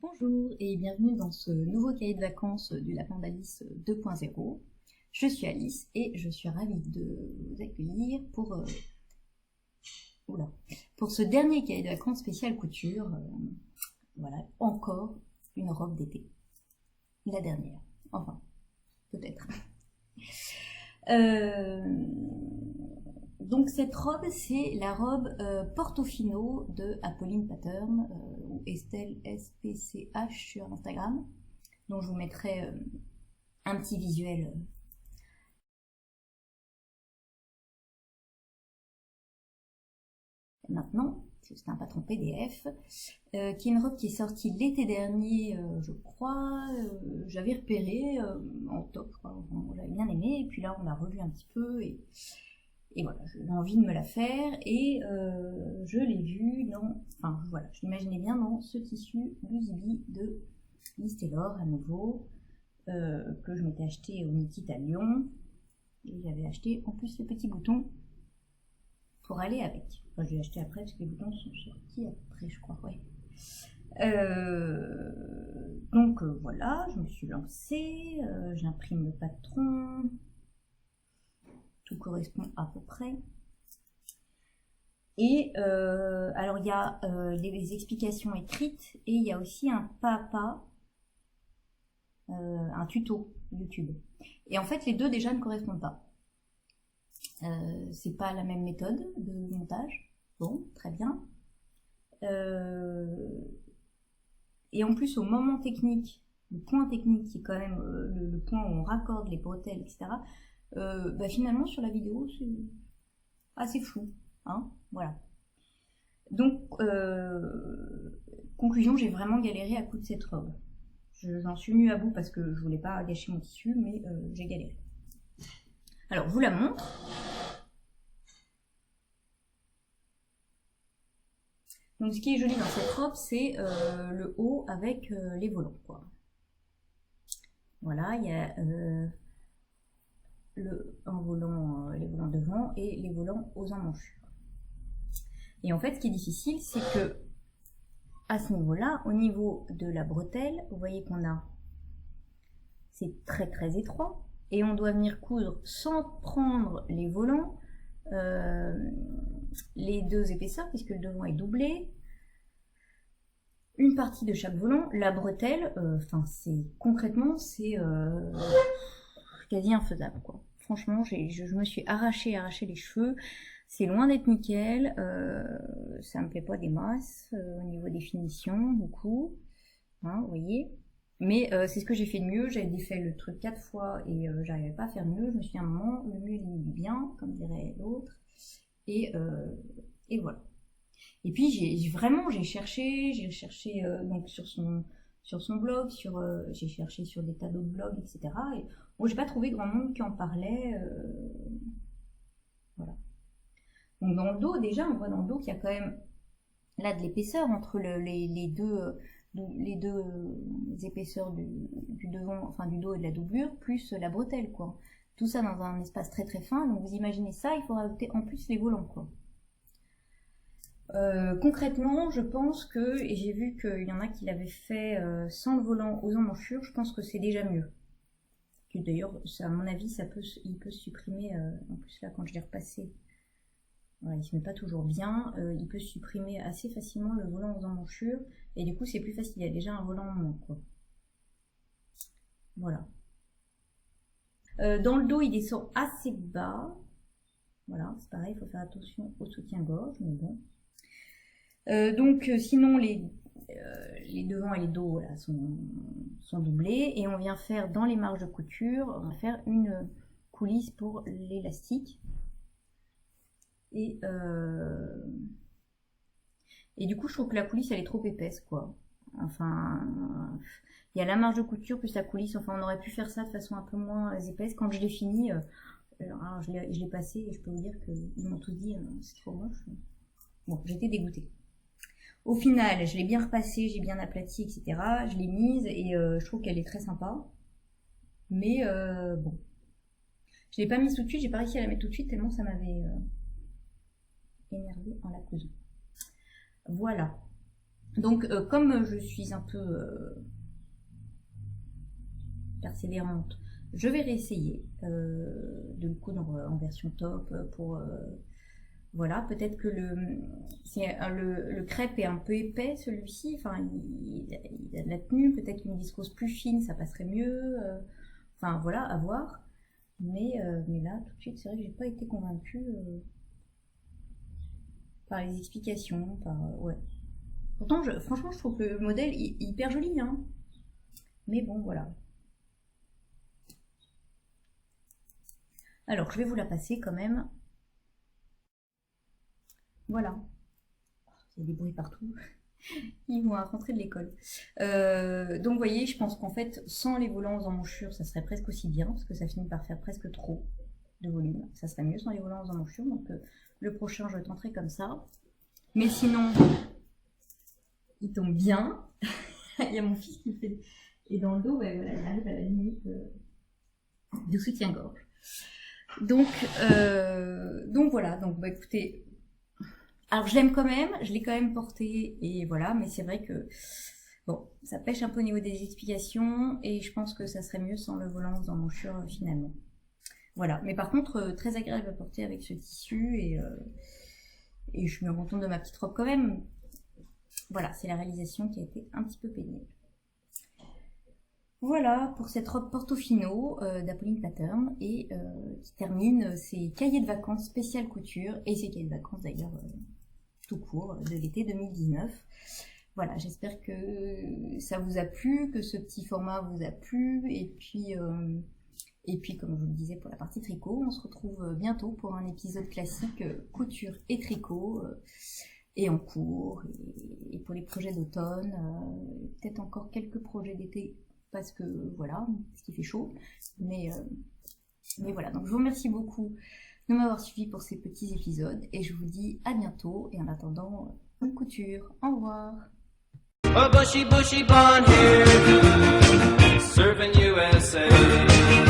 Bonjour et bienvenue dans ce nouveau cahier de vacances du Lapin d'Alice 2.0. Je suis Alice et je suis ravie de vous accueillir pour ce dernier cahier de vacances spécial couture. Voilà, encore une robe d'été. La dernière, enfin, peut-être. Donc cette robe, c'est la robe Portofino de Apolline Pattern ou Estelle SPCH sur Instagram, dont je vous mettrai un petit visuel. Maintenant, c'est un patron PDF, qui est une robe qui est sortie l'été dernier, je crois. J'avais repéré en octobre, j'avais bien aimé, et puis là on l'a revu un petit peu, et voilà, j'avais envie de me la faire, et je l'ai vue dans, enfin voilà, je l'imaginais bien dans ce tissu Luzibi de Liz Taylor à nouveau, que je m'étais acheté au Knit à Lyon, et j'avais acheté en plus les petits boutons pour aller avec. Enfin, je l'ai acheté après parce que les boutons sont sortis après, je crois, ouais. Donc voilà, je me suis lancée, j'imprime le patron, tout correspond à peu près. Et alors il y a les explications écrites et il y a aussi un pas à pas, un tuto YouTube. Et en fait les deux déjà ne correspondent pas. C'est pas la même méthode de montage. Bon, très bien. Et en plus au moment technique, le point technique qui est quand même le point où on raccorde les bretelles, etc. Bah finalement sur la vidéo c'est assez flou, hein, voilà. Donc conclusion, j'ai vraiment galéré à coudre cette robe. J'en suis venue à bout parce que je voulais pas gâcher mon tissu, mais j'ai galéré. Alors je vous la montre. Donc ce qui est joli dans cette robe, c'est le haut avec les volants, quoi. Voilà, il y a un volant, les volants devant et les volants aux emmanchures. Et en fait, ce qui est difficile, c'est que à ce niveau-là, au niveau de la bretelle, vous voyez qu'on a, c'est très très étroit, et on doit venir coudre sans prendre les volants, les deux épaisseurs, puisque le devant est doublé, une partie de chaque volant, la bretelle, enfin c'est concrètement c'est quasi infaisable, quoi. Franchement, je me suis arraché les cheveux. C'est loin d'être nickel, ça me plaît pas des masses au niveau des finitions, du coup, hein, vous voyez. Mais c'est ce que j'ai fait de mieux. J'avais défait le truc 4 fois et j'arrivais pas à faire mieux. Je me suis dit à un moment, le mieux il est du bien, comme dirait l'autre. Et voilà. Et puis j'ai cherché donc sur son blog, j'ai cherché sur des tas d'autres blogs, etc. Et bon, j'ai pas trouvé grand monde qui en parlait. Voilà. Donc dans le dos, déjà, on voit dans le dos qu'il y a quand même là de l'épaisseur entre les deux épaisseurs du devant, enfin du dos et de la doublure, plus la bretelle, quoi. Tout ça dans un espace très très fin. Donc vous imaginez ça, il faut rajouter en plus les volants, quoi. Concrètement, je pense que, et j'ai vu qu'il y en a qui l'avaient fait sans le volant aux emmanchures, je pense que c'est déjà mieux. D'ailleurs, à mon avis, il peut se supprimer, en plus là quand je l'ai repassé, voilà, il se met pas toujours bien, il peut supprimer assez facilement le volant aux emmanchures, et du coup c'est plus facile, il y a déjà un volant en moins, quoi. Voilà. Dans le dos, il descend assez bas, voilà, c'est pareil, il faut faire attention au soutien-gorge, mais bon. Donc sinon les devants et les dos là, sont doublés, et on vient faire dans les marges de couture, on va faire une coulisse pour l'élastique, et du coup je trouve que la coulisse elle est trop épaisse, quoi. Enfin il y a la marge de couture plus la coulisse, enfin on aurait pu faire ça de façon un peu moins épaisse. Quand je l'ai fini, alors je l'ai passé et je peux vous dire qu'ils m'ont tous dit c'est trop moche. Bon, j'étais dégoûtée. Au final, je l'ai bien repassée, j'ai bien aplati, etc. Je l'ai mise et je trouve qu'elle est très sympa. Mais bon. Je l'ai pas mise tout de suite, j'ai pas réussi à la mettre tout de suite tellement ça m'avait énervé en la cousant. Voilà. Donc comme je suis un peu persévérante, je vais réessayer de le coudre en version top pour voilà, peut-être que le crêpe est un peu épais celui-ci, enfin il a de la tenue, peut-être qu'une viscose plus fine ça passerait mieux, enfin voilà, à voir. Mais là tout de suite c'est vrai que j'ai pas été convaincue par les explications, ouais. Pourtant franchement je trouve que le modèle est hyper joli, hein. Mais bon voilà. Alors je vais vous la passer quand même. Voilà. Il y a des bruits partout. Ils vont à rentrer de l'école. Donc vous voyez, je pense qu'en fait, sans les volants aux emmanchures, ça serait presque aussi bien, parce que ça finit par faire presque trop de volume. Ça serait mieux sans les volants aux emmanchures, donc le prochain, je tenterai comme ça. Mais sinon, il tombe bien. Il y a mon fils qui fait... Et dans le dos, ouais, voilà, il arrive à la limite du soutien-gorge. Donc voilà, donc bah écoutez... Alors je l'aime quand même, je l'ai quand même porté, et voilà, mais c'est vrai que bon, ça pêche un peu au niveau des explications, et je pense que ça serait mieux sans le volant aux emmanchures finalement. Voilà, mais par contre, très agréable à porter avec ce tissu, et je me contente de ma petite robe quand même. Voilà, c'est la réalisation qui a été un petit peu pénible. Voilà pour cette robe Portofino d'Apolline Pattern, et qui termine ses cahiers de vacances spécial couture, et ses cahiers de vacances d'ailleurs tout court de l'été 2019. Voilà, j'espère que ça vous a plu, que ce petit format vous a plu, et puis comme je vous le disais pour la partie tricot, on se retrouve bientôt pour un épisode classique couture et tricot, et en cours, et pour les projets d'automne, peut-être encore quelques projets d'été, parce que voilà, parce qu'il fait chaud, mais voilà, donc je vous remercie beaucoup de m'avoir suivi pour ces petits épisodes, et je vous dis à bientôt, et en attendant, bonne couture, au revoir. A bushy, bushy blonde hairdo, serving USA.